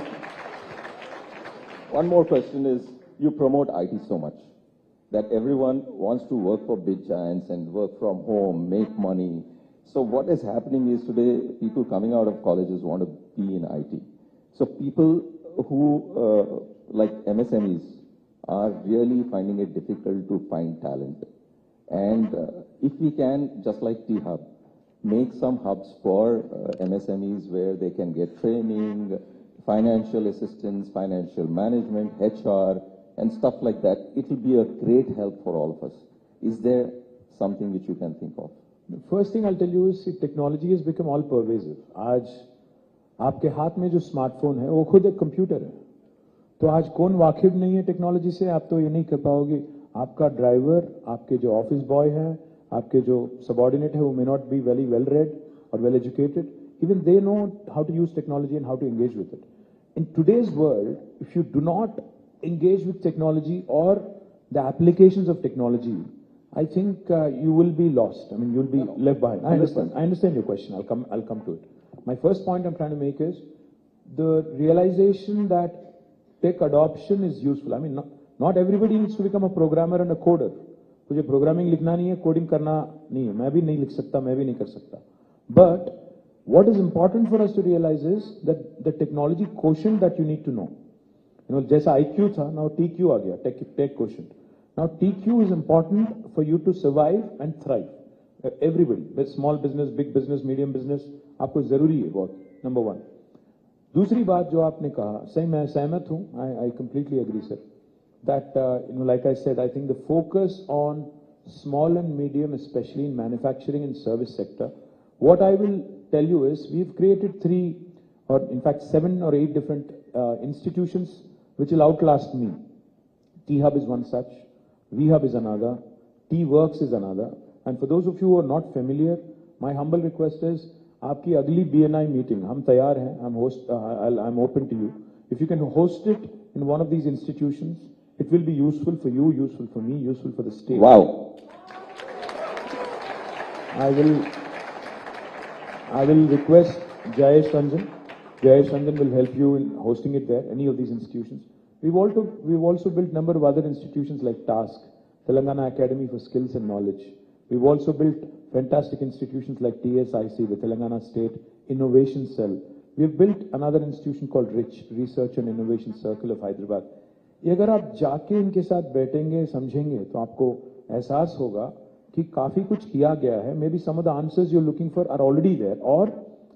one more question is, you promote IT so much that everyone wants to work for big giants and work from home, make money. So what is happening is today people coming out of colleges want to be in IT. So people who like MSMEs are really finding it difficult to find talent. And if we can, just like T-Hub, make some hubs for MSMEs where they can get training, financial assistance, financial management, HR, and stuff like that, it will be a great help for all of us. Is there something which you can think of? The first thing I'll tell you is technology has become all pervasive. आज आपके हाथ में जो smartphone है वो खुद एक computer है. तो आज कौन वाकिफ नहीं है टेक्नोलॉजी से, आप तो ये नहीं कर पाओगे. आपका ड्राइवर, आपके जो ऑफिस बॉय हैं, आपके जो सबऑर्डिनेट है, वो may not be very well read और well educated. Even they know how to use technology and how to engage with it. In today's world, if you do not engage with technology or the applications of technology, I think you will be lost. I mean, you'll be left behind. I understand your question. I'll come to it. My first point I'm trying to make is the realization that tech adoption is useful. I mean, not everybody needs to become a programmer and a coder. मुझे programming लिखना नहीं है, coding करना नहीं है. मैं भी नहीं लिख सकता, मैं भी नहीं कर सकता. But what is important for us to realize is that the technology quotient that you need to know. You know, जैसा IQ था, now TQ आ गया, tech quotient. Now TQ is important for you to survive and thrive. Everybody, small business, big business, medium business, आपको जरूरी है बहुत. Number one. दूसरी बात जो आपने कहा, सही मैं सहमत हूँ. I completely agree, sir. That you know, like I said, I think the focus on small and medium, especially in manufacturing and service sector. What I will tell you is we've created 3 or in fact 7 or 8 different institutions which will outlast me. T-Hub is one such, V-Hub is another, T-Works is another. And for those of you who are not familiar, my humble request is, आपकी अगली BNI meeting, हम तैयार हैं, I'm open to you. If you can host it in one of these institutions, it will be useful for you, useful for me, useful for the state. Wow. I will request Jayesh Ranjan. Jayesh Ranjan will help you in hosting it there, any of these institutions. We've also built a number of other institutions like TASK, Telangana Academy for Skills and Knowledge. We've also built fantastic institutions like TSIC, the Telangana State Innovation Cell. We've built another institution called RICH, Research and Innovation Circle of Hyderabad. ये अगर आप जाके इनके साथ बैठेंगे, समझेंगे, तो आपको एहसास होगा कि काफी कुछ किया गया है. Maybe some of the answers you're looking for are already there. Or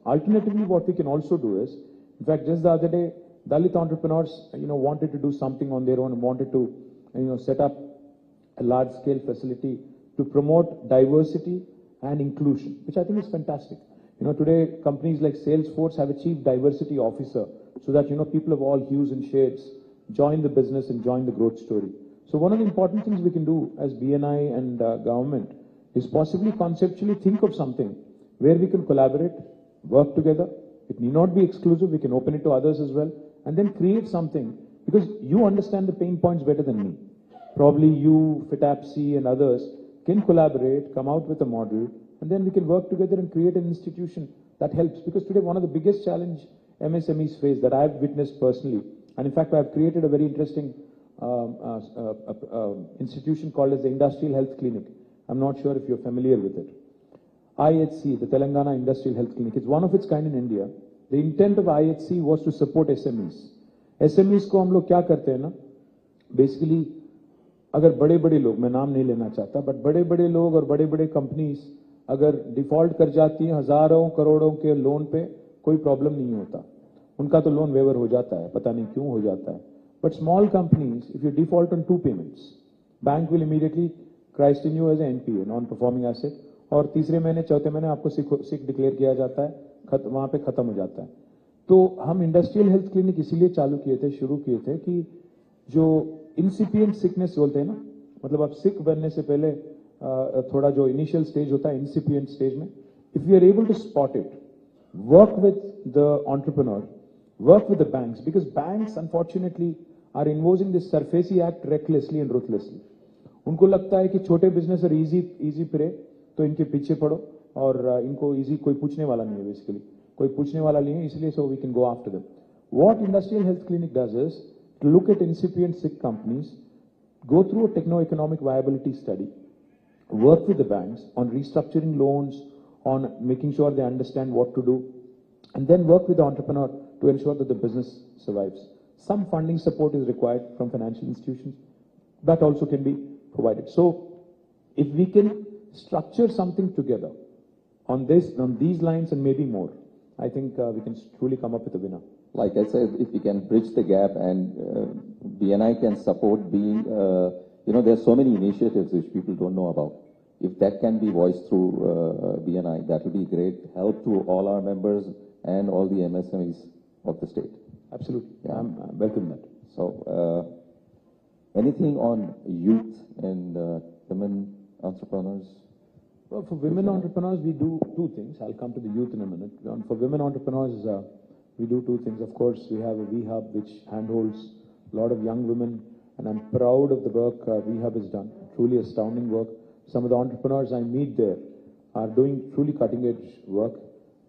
alternatively, what we can also do is, in fact, just the other day, Dalit entrepreneurs, wanted to do something on their own and wanted to, set up a large-scale facility to promote diversity and inclusion, which I think is fantastic. Today companies like Salesforce have a chief diversity officer, so that people of all hues and shades join the business and join the growth story. So one of the important things we can do as BNI and government is possibly conceptually think of something where we can collaborate, work together. It need not be exclusive. We can open it to others as well, and then create something, because you understand the pain points better than me. Probably you, FITAPC and others can collaborate, come out with a model, and then we can work together and create an institution that helps. Because today one of the biggest challenge MSMEs face that I've witnessed personally, and in fact I've created a very interesting institution called as the Industrial Health Clinic. I'm not sure if you're familiar with it. IHC, the Telangana Industrial Health Clinic, it's one of its kind in India. The intent of IHC was to support SMEs. SMEs को हम लोग क्या करते हैं ना, basically अगर बड़े-बड़े लोग, मैं नाम नहीं लेना चाहता, but बड़े-बड़े लोग और बड़े-बड़े कंपनीज अगर डिफॉल्ट कर जाती हैं हजारों करोड़ों के लोन पे, कोई प्रॉब्लम नहीं होता. उनका तो लोन वेवर हो जाता है, पता नहीं क्यों हो जाता है. But small companies, if you default on 2 payments, bank will immediately christen you as an NPA, non-performing asset, और तीसरे महीने चौथे महीने आपको सिक डिक्लेयर किया जाता है, वहां पे खत्म हो जाता है. तो हम इंडस्ट्रियल हेल्थ क्लिनिक इसीलिए चालू किए थे, शुरू किए थे कि जो इंसिपिएंट सिकनेस बोलते हैं ना, मतलब आप सिक बनने से पहले थोड़ा जो इनिशियल स्टेज होता है इंसिपिएंट स्टेज में, if you are able to spot it, work with the entrepreneur, work with the banks, because banks unfortunately are imposing this SARFAESI Act recklessly and ruthlessly. उनको लगता है कि छोटे बिजनेस और easy फिरे तो इनके पीछे पड़ो, और इनको इजी कोई पूछने वाला नहीं है, बेसिकली कोई पूछने वाला नहीं है, इसलिए so we can go after them. What Industrial Health Clinic does is to look at incipient sick companies, go through a techno-economic viability study, work with the banks on restructuring loans, on making sure they understand what to do, and then work with the entrepreneur to ensure that the business survives. Some funding support is required from financial institutions. That also can be provided. So if we can structure something together on these lines and maybe more, I think we can truly come up with a winner. Like I said, if we can bridge the gap and BNI can support being, there are so many initiatives which people don't know about. if that can be voiced through BNI, that will be great help to all our members and all the MSMEs of the state. Absolutely. Yeah. I'm welcome that. So, anything on youth and women entrepreneurs? Well, for women entrepreneurs, we do two things. I'll come to the youth in a minute. For women entrepreneurs, we do two things. Of course, we have a VHub which handholds a lot of young women, and I'm proud of the work VHub has done. Truly astounding work. Some of the entrepreneurs I meet there are doing truly cutting-edge work,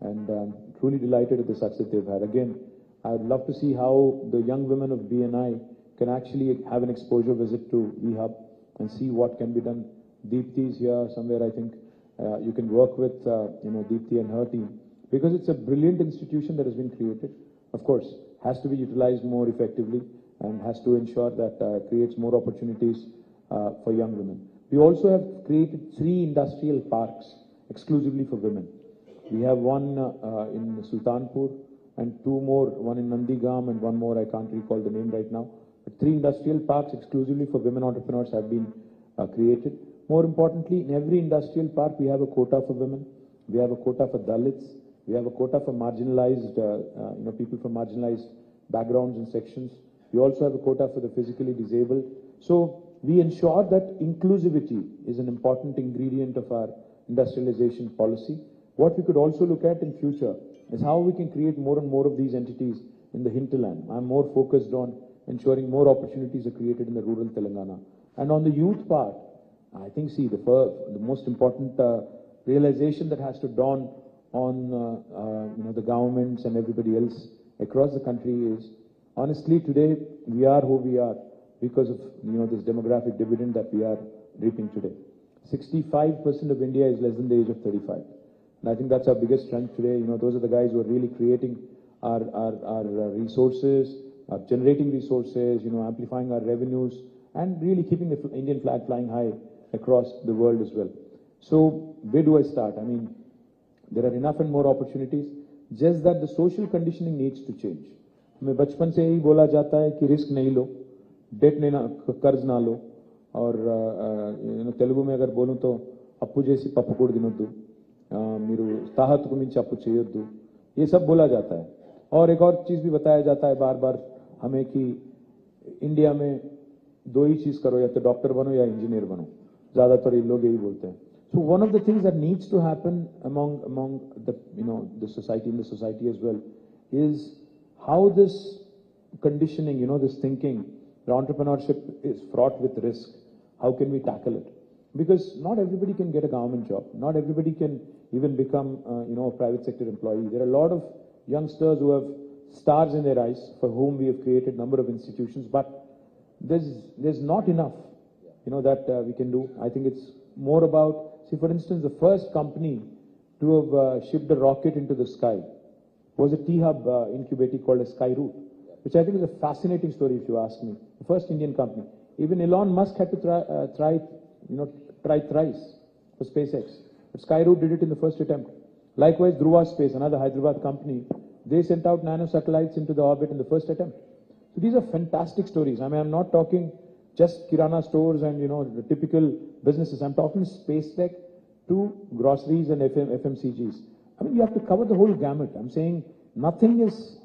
and truly delighted at the success they've had. Again, I'd love to see how the young women of BNI can actually have an exposure visit to VHub and see what can be done. Deepthi is here somewhere, I think. You can work with, Deepthi and her team, because it's a brilliant institution that has been created. Of course, has to be utilized more effectively and has to ensure that creates more opportunities for young women. We also have created 3 industrial parks exclusively for women. We have one in Sultanpur and 2 more, one in Nandigam and one more, I can't recall the name right now. But 3 industrial parks exclusively for women entrepreneurs have been created. More importantly, in every industrial park, we have a quota for women. We have a quota for Dalits. We have a quota for marginalized, people from marginalized backgrounds and sections. We also have a quota for the physically disabled. So we ensure that inclusivity is an important ingredient of our industrialization policy. What we could also look at in future is how we can create more and more of these entities in the hinterland. I'm more focused on ensuring more opportunities are created in the rural Telangana. And on the youth part, I think, the most important realization that has to dawn on the governments and everybody else across the country is, honestly, today we are who we are because of this demographic dividend that we are reaping today. 65% of India is less than the age of 35, and I think that's our biggest strength today. Those are the guys who are really creating our resources, generating resources, amplifying our revenues, and really keeping the Indian flag flying high across the world as well. So where do I start? I mean, there are enough and more opportunities, just that the social conditioning needs to change. हमें बचपन से ही बोला जाता है कि risk नहीं लो, date नहीं ना, कर्ज ना लो, और तेलुगु में अगर बोलूं तो अप्पू जैसी पप्पू कोड दिनोद्दु, మీరు తాహతుకు మించి అప్పు చేయొద్దు, ये सब बोला जाता है. और एक और चीज भी बताया जाता है बार बार हमें कि इंडिया में 2 ही चीज करो, या तो डॉक्टर बनो या इंजीनियर बनो. ज्यादातर ये लोग यही बोलते हैं. So one of the things that needs to happen among the society, in the society as well, is how this conditioning, this thinking, the entrepreneurship is fraught with risk. How can we tackle it? Because not everybody can get a government job. Not everybody can even become, a private sector employee. There are a lot of youngsters who have stars in their eyes for whom we have created a number of institutions, but there's not enough, that we can do. I think it's more about, see, for instance, the first company to have shipped a rocket into the sky was a T-Hub incubator called a Skyroot, which I think is a fascinating story if you ask me. The first Indian company. Even Elon Musk had to try thrice for SpaceX. But Skyroot did it in the first attempt. Likewise, Dhruva Space, another Hyderabad company, they sent out nano satellites into the orbit in the first attempt. So these are fantastic stories. I mean, I'm not talking just Kirana stores and, the typical businesses. I'm talking space tech to groceries and FMCGs. I mean, you have to cover the whole gamut. I'm saying nothing is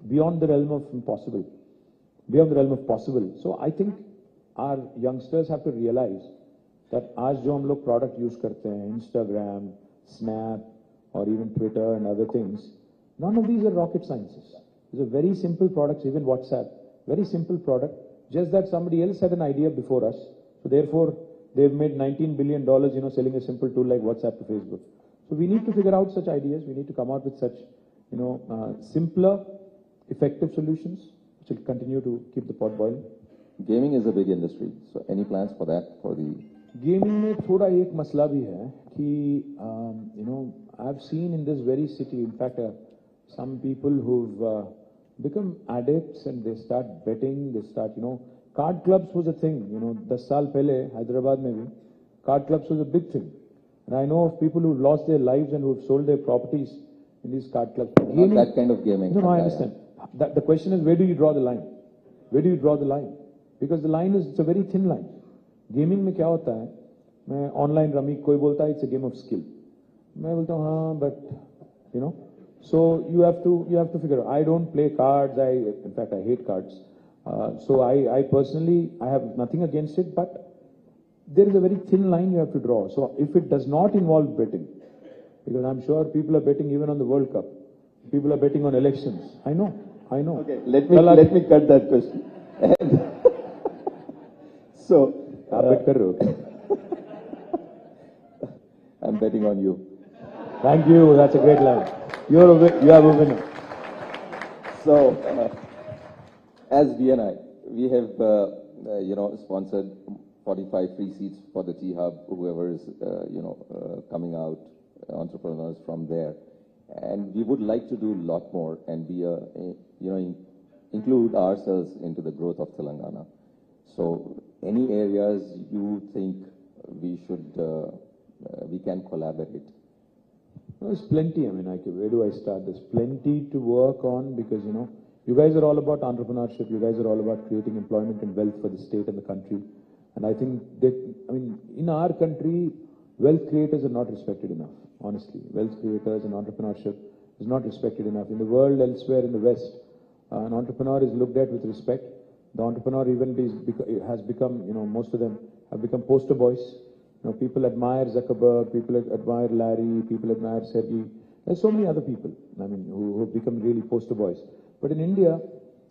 beyond the realm of impossible, beyond the realm of possible. So I think our youngsters have to realize that आज जो हम लोग product use करते हैं, Instagram, Snap, or even Twitter and other things, none of these are rocket sciences. These are very simple products, even WhatsApp, very simple product, just that somebody else had an idea before us. So therefore, they've made $19 billion, selling a simple tool like WhatsApp to Facebook. So we need to figure out such ideas. We need to come out with such, simpler, effective solutions, which will continue to keep the pot boiling. Gaming is a big industry. So any plans for that, for the... Gaming में थोड़ा एक मसला भी है कि, I've seen in this very city, in fact, some people who've become addicts and they start betting, they start, card clubs was a thing, 10 साल पहले Hyderabad में भी, card clubs was a big thing. And I know of people who've lost their lives and who've sold their properties in these card clubs. Gaming, not that kind of gaming. No, I understand. The question is, where do you draw the line? Where do you draw the line? Because the line is, it's a very thin line. Gaming में क्या होता है, मैं online rummy, कोई बोलता है it's a game of skill, मैं बोलता हूँ हाँ but you know, so you have to figure out. I don't play cards. In fact, I hate cards. So I personally, I have nothing against it, but there is a very thin line you have to draw. So if it does not involve betting, because I'm sure people are betting even on the World Cup, people are betting on elections. I know. Okay, let me cut that question. So, आप bet कर रहे हो? I'm betting on you. Thank you. That's a great line. You have a winner. So, as BNI, we have, sponsored 45 free seats for the T Hub, whoever is, coming out, entrepreneurs from there. And we would like to do a lot more and be include ourselves into the growth of Telangana. So, any areas you think we should, we can collaborate? There's plenty. I mean, where do I start? There's plenty to work on because, you guys are all about entrepreneurship. You guys are all about creating employment and wealth for the state and the country. And I think that, in our country, wealth creators are not respected enough, honestly. Wealth creators and entrepreneurship is not respected enough. In the world, elsewhere in the West, an entrepreneur is looked at with respect. The entrepreneur even has become, most of them have become poster boys. People admire Zuckerberg, people admire Larry, people admire Sergey. There's so many other people, who have become really poster boys. But in India,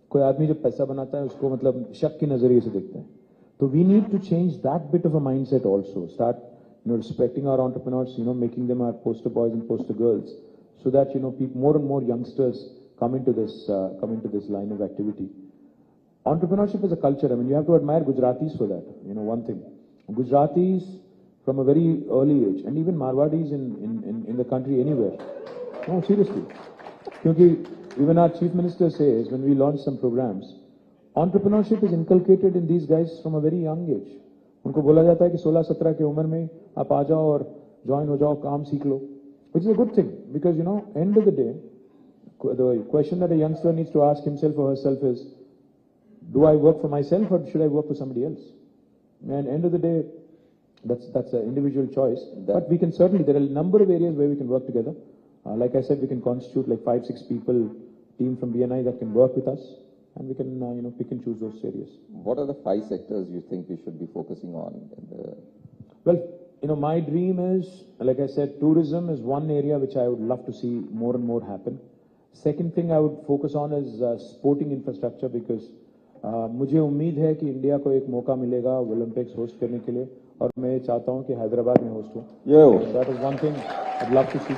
कोई आदमी जब पैसा बनाता है उसको मतलब शक के नजरिए से देखते हैं. So we need to change that bit of a mindset also. Start, respecting our entrepreneurs, making them our poster boys and poster girls, so that more and more youngsters come into this line of activity. Entrepreneurship is a culture. You have to admire Gujaratis for that. One thing, Gujaratis from a very early age, and even Marwadis in the country anywhere. No, seriously. Because even our chief minister says when we launch some programs, entrepreneurship is inculcated in these guys from a very young age. उनको बोला जाता है कि 16-17 की उम्र में आप आ जाओ और join हो जाओ, काम सीख लो, which is a good thing because end of the day, the question that a youngster needs to ask himself or herself is, do I work for myself or should I work for somebody else? And end of the day, that's an individual choice. But we can certainly, there are a number of areas where we can work together. Like I said, we can constitute like 5-6 people, team from BNI that can work with us, and we can pick and choose those areas. What are the 5 sectors you think we should be focusing on? Well, my dream is, like I said, tourism is one area which I would love to see more and more happen. Second thing I would focus on is sporting infrastructure because मुझे उम्मीद है कि India को एक मौका मिलेगा Olympics host करने के लिए और मैं चाहता हूं कि हैदराबाद में होस्ट हो. That is one thing I'd love to see.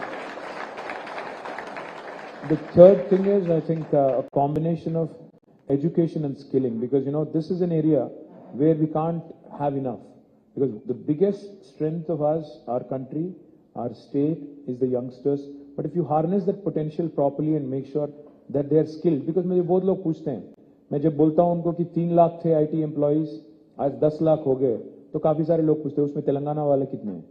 The third thing is, I think, a combination of education and skilling because, this is an area where we can't have enough because the biggest strength of us, our country, our state is the youngsters. But if you harness that potential properly and make sure that they are skilled, because मुझे बहुत लोग पूछते हैं, मैं जब बोलता हूं उनको कि 3 लाख थे IT एम्प्लॉइज, आज 10 लाख हो गए, तो काफी सारे लोग पूछते हैं उसमें तेलंगाना वाले कितने हैं.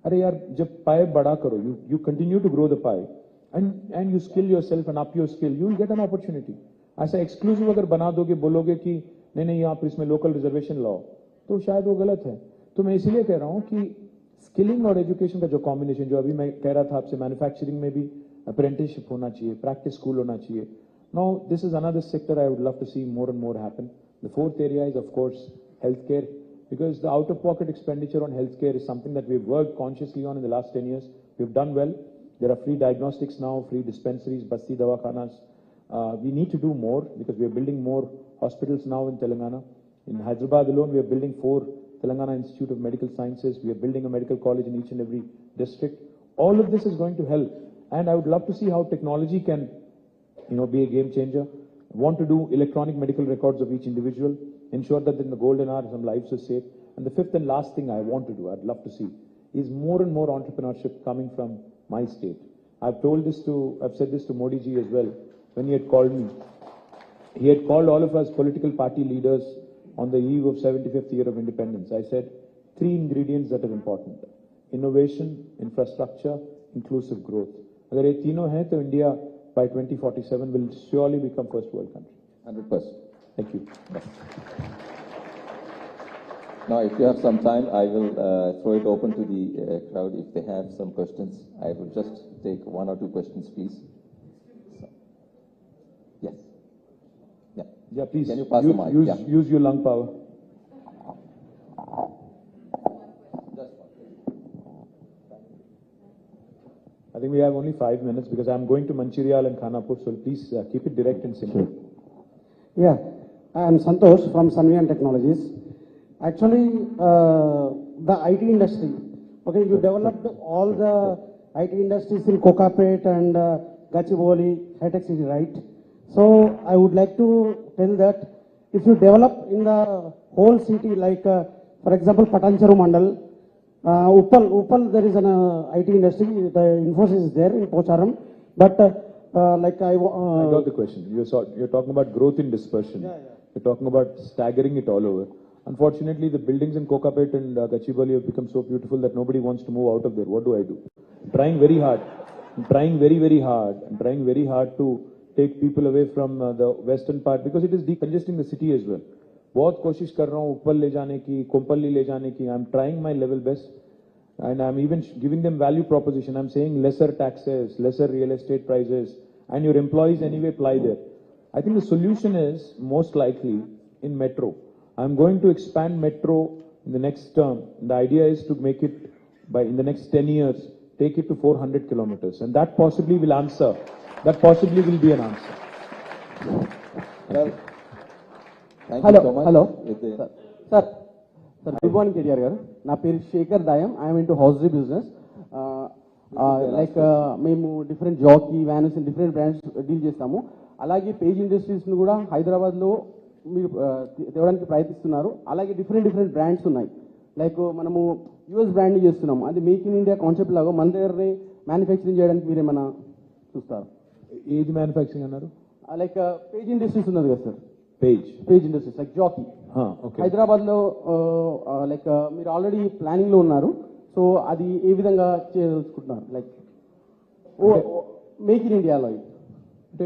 अरे यार, जब पाए बड़ा करो, you continue to grow the pie and you skill yourself and up your skill, you will get an opportunity. ऐसा एक्सक्लूसिव अगर बना दोगे, बोलोगे कि नहीं यहाँ पर इसमें लोकल रिजर्वेशन लाओ, तो शायद वो गलत है. तो मैं इसीलिए कह रहा हूँ कि स्किलिंग और एजुकेशन का जो कॉम्बिनेशन, जो अभी मैं कह रहा था आपसे, मैन्युफैक्चरिंग में भी अप्रेंटिसशिप होना चाहिए, प्रैक्टिस स्कूल होना चाहिए. Now, this is another sector I would love to see more and more happen. The fourth area is, of course, healthcare, because the out-of-pocket expenditure on healthcare is something that we've worked consciously on in the last 10 years. We've done well. There are free diagnostics now, free dispensaries, basti dawakhanas. We need to do more because we are building more hospitals now in Telangana. In Hyderabad alone, we are building 4 Telangana Institute of Medical Sciences. We are building a medical college in each and every district. All of this is going to help. And I would love to see how technology can be a game changer. Want to do electronic medical records of each individual, ensure that in the golden hour some lives are saved. And the fifth and last thing I want to do, I'd love to see, is more and more entrepreneurship coming from my state. I've said this to Modi ji as well when he had called me. He had called all of us political party leaders on the eve of 75th year of independence. I said 3 ingredients that are important: innovation, infrastructure, inclusive growth. अगर ये तीनों हैं तो India by 2047 will surely become first world country. 100%. Thank you. Now, if you have some time, I will throw it open to the crowd if they have some questions. I will just take one or two questions, please. So, yes. Yeah. Yeah, please. Can you pass the mic? Use your lung power. I think we have only 5 minutes because I'm going to Mancherial and Khanapur, so please keep it direct and simple. Yeah, I am Santosh from Sunvian Technologies. Actually, the IT industry, okay, you developed all the IT industries in Kokapet and Gachibowli, high-tech city, right? So I would like to tell that if you develop in the whole city, like for example, Patancheru Mandal, Uppal, there is an IT industry, the Infosys is there in Pocharam, but like I got the question. You're talking about growth in dispersion. Yeah. You're talking about staggering it all over. Unfortunately, the buildings in Kokapet and Gachibowli have become so beautiful that nobody wants to move out of there. What do I do? I'm trying very hard. I'm trying very hard. I'm trying very hard to take people away from the western part because it is decongesting the city as well. बहुत कोशिश कर रहा हूँ ऊपर ले जाने की, कोम्पल्ली ले जाने की. I'm trying my level best, and I'm even giving them value proposition. I'm saying lesser taxes, lesser real estate prices, and your employees anyway fly there. I think the solution is most likely in metro. I'm going to expand metro in the next term. The idea is to make it in the next 10 years, take it to 400 kilometers, and that possibly will answer. That possibly will be an answer. Well, thank you so much. Hello. Sir, good morning, KTR garu. Na peru Shekhar Dayam. I am into hosiery business. మేము different Jockey Vans different brands deal చేస్తాము. అలాగే page ఇండస్ట్రీస్ను కూడా హైదరాబాద్లో మీరు తేవడానికి ప్రయత్నిస్తున్నారు. అలాగే different brands ఉన్నాయి. లైక్ మనము యూఎస్ బ్రాండ్ చేస్తున్నాము. అది మేక్ ఇన్ ఇండియా కాన్సెప్ట్ లాగా మన దగ్గరనే మ్యానుఫ్యాక్చరింగ్ చేయడానికి మీరు ఏమైనా చూస్తారు? ఏది మ్యానుఫ్యాక్చరింగ్ అన్నారు? లైక్ పేజ్ ఇండస్ట్రీస్ ఉన్నది కదా sir, Page industries like Jockey okay. హైదరాబాద్లో లైక్ మీరు ఆల్రెడీ ప్లానింగ్లో ఉన్నారు. సో అది ఏ విధంగా చేయదలుచుకుంటున్నారు? లైక్ మేక్ ఇన్ ఇండియాలో అంటే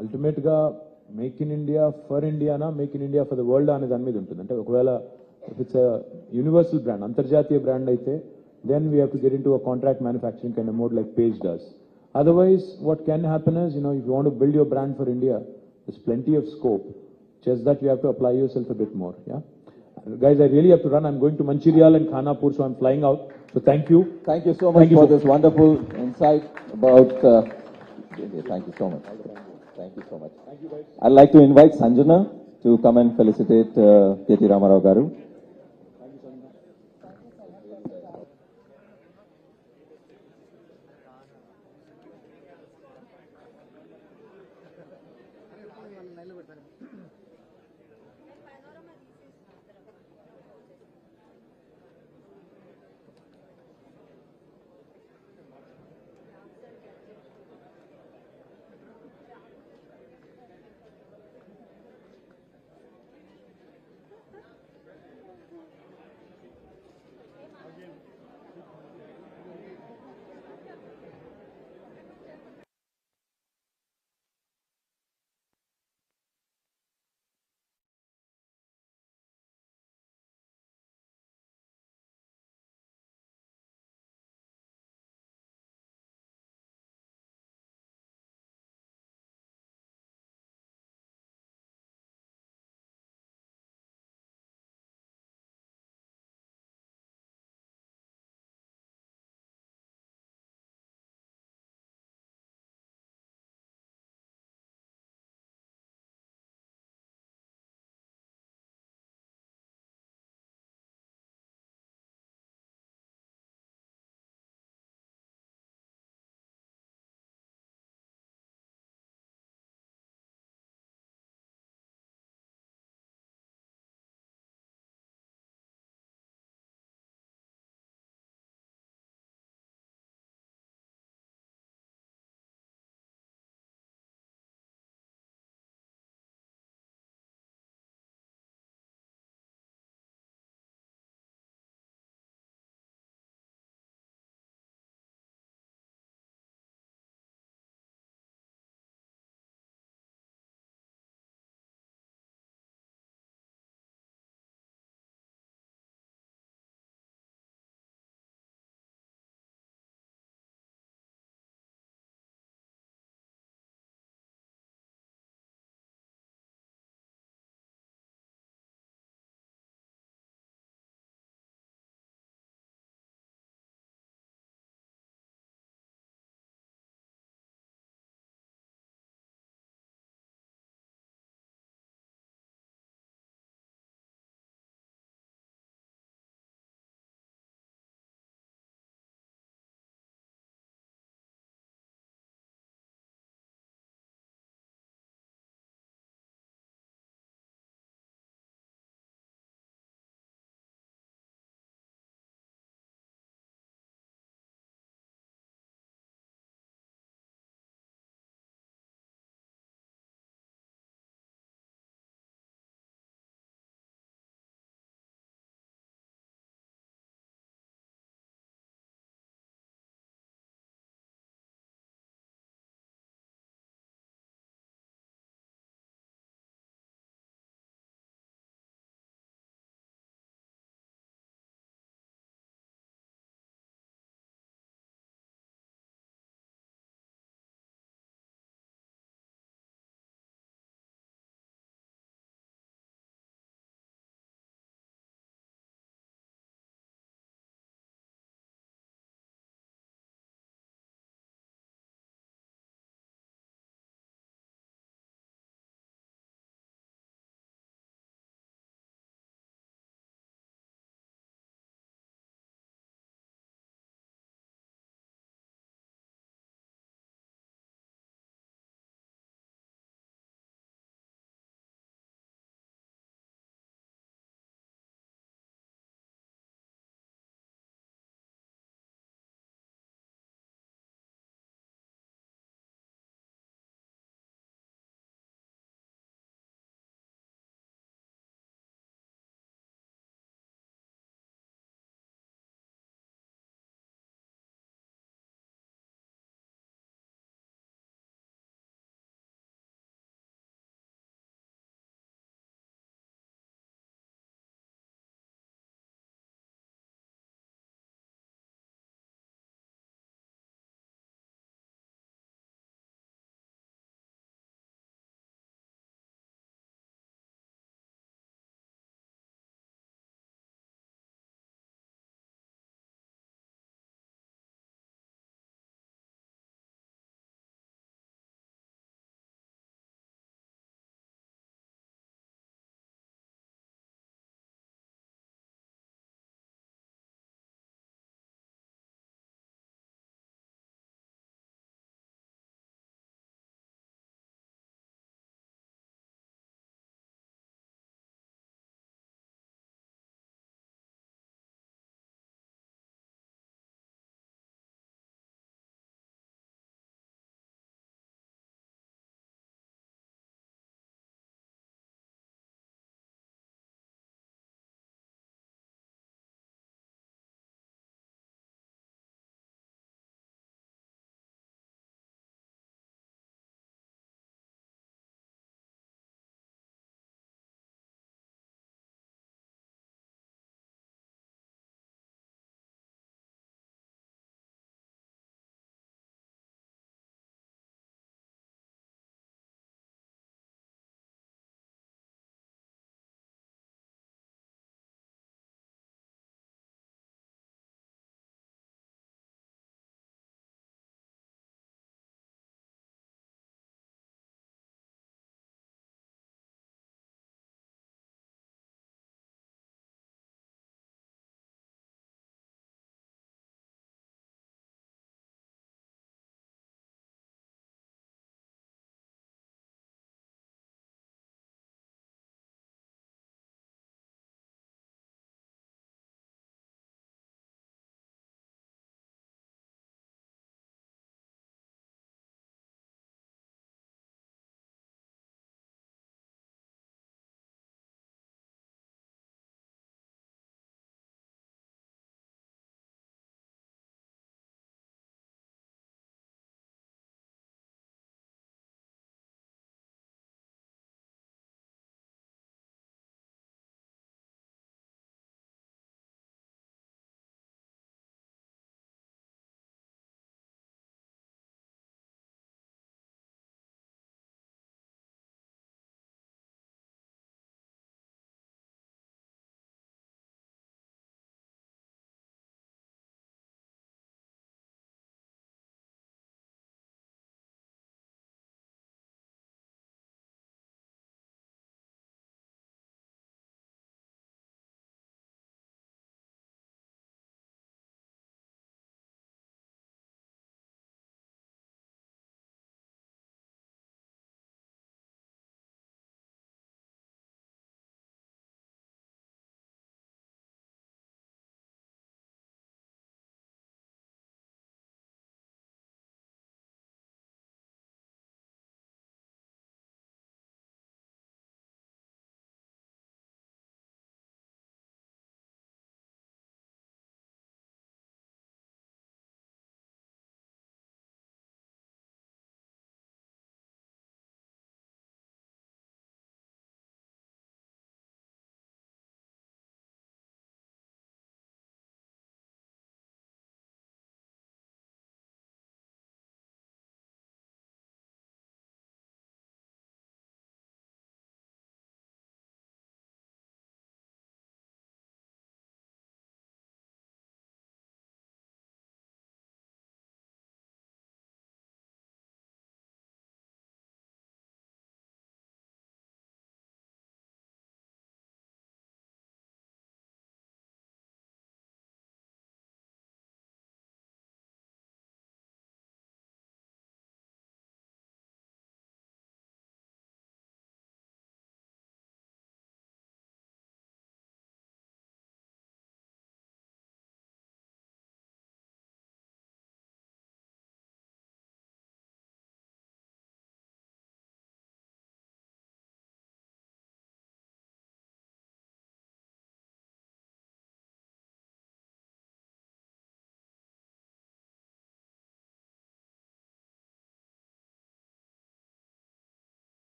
అల్టిమేట్ గా మేక్ ఇన్ ఇండియా ఫర్ ఇండియానా make in India for the world అనే దాని మీద ఉంటుంది. అంటే ఒకవేళ ఇట్స్ యూనివర్సల్ బ్రాండ్, అంతర్జాతీయ బ్రాండ్ అయితే then we have to get into a contract manufacturing kind of mode like Page does. Otherwise, what can happen is, if you want to build your brand for India, there's plenty of scope. Just that you have to apply yourself a bit more. Yeah, guys, I really have to run. I'm going to Mancherial and Khanapur, so I'm flying out. So thank you. Thank you so much for this wonderful insight about. Thank you so much. Thank you so much. Thank you, guys. I'd like to invite Sanjana to come and felicitate KT Ramarao garu.